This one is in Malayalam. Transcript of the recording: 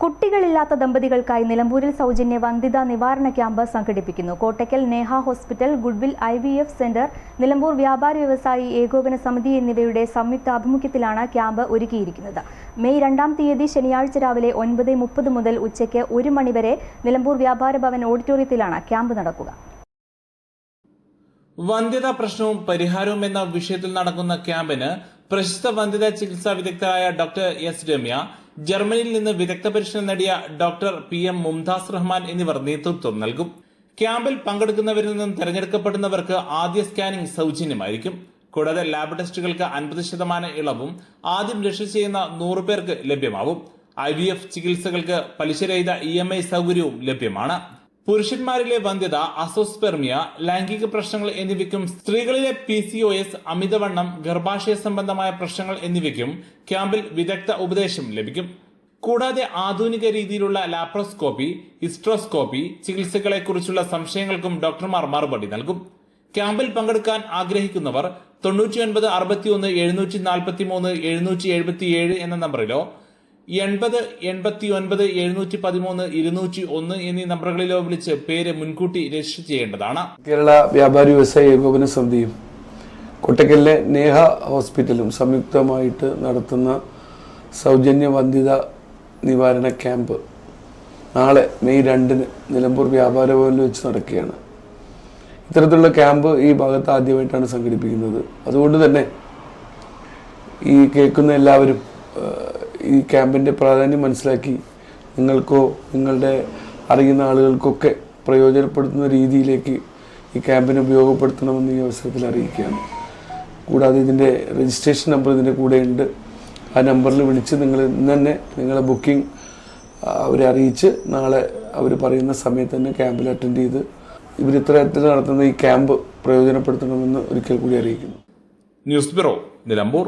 കുട്ടികളില്ലാത്ത ദമ്പതികൾക്കായി നിലമ്പൂരിൽ സൗജന്യ വന്ധ്യതാ നിവാരണ ക്യാമ്പ് സംഘടിപ്പിക്കുന്നു. Kottakkal Neha hospital, goodwill IVF centre, Nilambur വ്യാപാരി വ്യവസായി ഏകോപന സമിതി എന്നിവയുടെ സംയുക്ത ആഭിമുഖ്യത്തിലാണ് ക്യാമ്പ് ഒരുക്കിയിരിക്കുന്നത്. മെയ് 2-ാം തീയതി ശനിയാഴ്ച രാവിലെ 9:30 മുതൽ ഉച്ചയ്ക്ക് 1 മണി വരെ നിലമ്പൂർ വ്യാപാര ഭവൻ ഓഡിറ്റോറിയത്തിലാണ് ക്യാമ്പ് നടക്കുക. വന്ധ്യതാ പ്രശ്നവും പരിഹാരവും എന്ന വിഷയത്തിൽ നടക്കുന്ന ക്യാമ്പിന് പ്രശസ്ത വന്ധ്യതാ ചികിത്സാ വിദഗ്ധരായ ഡോക്ടർ S. രമ്യ, ജർമ്മനിയിൽ നിന്ന് വിദഗ്ധ പരിശീലനം നേടിയ ഡോക്ടർ PM മുംതാസ് റഹ്മാൻ എന്നിവർ നേതൃത്വം നൽകും. ക്യാമ്പിൽ പങ്കെടുക്കുന്നവരിൽ നിന്നും തെരഞ്ഞെടുക്കപ്പെടുന്നവർക്ക് ആദ്യ സ്കാനിംഗ് സൗജന്യമായിരിക്കും. കൂടാതെ ലാബ് ടെസ്റ്റുകൾക്ക് 50% ഇളവും ആദ്യം രജിസ്റ്റർ ചെയ്യുന്ന 100 പേർക്ക് ലഭ്യമാവും. IVF ചികിത്സകൾക്ക് പലിശരഹിത EMI സൗകര്യവും ലഭ്യമാണ്. പുരുഷന്മാരിലെ വന്ധ്യത, അസോസ്പെർമിയ, ലൈംഗിക പ്രശ്നങ്ങൾ എന്നിവയ്ക്കും സ്ത്രീകളിലെ PCOS, അമിതവണ്ണം, ഗർഭാശയ സംബന്ധമായ പ്രശ്നങ്ങൾ എന്നിവയ്ക്കും ക്യാമ്പിൽ വിദഗ്ധ ഉപദേശം ലഭിക്കും. കൂടാതെ ആധുനിക രീതിയിലുള്ള ലാപ്രോസ്കോപ്പി, ഹിസ്ട്രോസ്കോപ്പി ചികിത്സകളെക്കുറിച്ചുള്ള സംശയങ്ങൾക്കും ഡോക്ടർമാർ മറുപടി നൽകും. ക്യാമ്പിൽ പങ്കെടുക്കാൻ ആഗ്രഹിക്കുന്നവർ 99 61 743 777 എന്ന നമ്പറിലോ 80 89 713 201 എന്നീ നമ്പറുകളിലോ വിളിച്ച് പേര് മുൻകൂട്ടി രജിസ്റ്റർ ചെയ്യേണ്ടതാണ്. കേരള വ്യാപാരി വ്യവസായി ഏകോപന സമിതിയും കോട്ടയ്ക്കലിലെ നേഹ ഹോസ്പിറ്റലും സംയുക്തമായിട്ട് നടത്തുന്ന സൗജന്യ വന്ധ്യതാ നിവാരണ ക്യാമ്പ് നാളെ മെയ് 2-ന് നിലമ്പൂർ വ്യാപാര ഭവനിൽ വെച്ച് നടക്കുകയാണ്. ഇത്തരത്തിലുള്ള ക്യാമ്പ് ഈ ഭാഗത്ത് ആദ്യമായിട്ടാണ് സംഘടിപ്പിക്കുന്നത്. അതുകൊണ്ട് തന്നെ ഈ കേൾക്കുന്ന എല്ലാവരും ഈ ക്യാമ്പിൻ്റെ പ്രാധാന്യം മനസ്സിലാക്കി നിങ്ങൾക്കോ നിങ്ങളുടെ അറിയുന്ന ആളുകൾക്കൊക്കെ പ്രയോജനപ്പെടുത്തുന്ന രീതിയിലേക്ക് ഈ ക്യാമ്പിനെ ഉപയോഗപ്പെടുത്തണമെന്ന് ഈ അവസരത്തിൽ അറിയിക്കുകയാണ്. കൂടാതെ ഇതിൻ്റെ രജിസ്ട്രേഷൻ നമ്പർ ഇതിൻ്റെ കൂടെയുണ്ട്. ആ നമ്പറിൽ വിളിച്ച് നിങ്ങൾ ഇന്ന് തന്നെ നിങ്ങളെ ബുക്കിംഗ് അവരെ അറിയിച്ച് നാളെ അവർ പറയുന്ന സമയത്ത് തന്നെ ക്യാമ്പിൽ അറ്റൻഡ് ചെയ്ത് ഇവരിത്തരത്തിൽ നടത്തുന്ന ഈ ക്യാമ്പ് പ്രയോജനപ്പെടുത്തണമെന്ന് ഒരിക്കൽ കൂടി അറിയിക്കുന്നു. News bureau, Nilambur.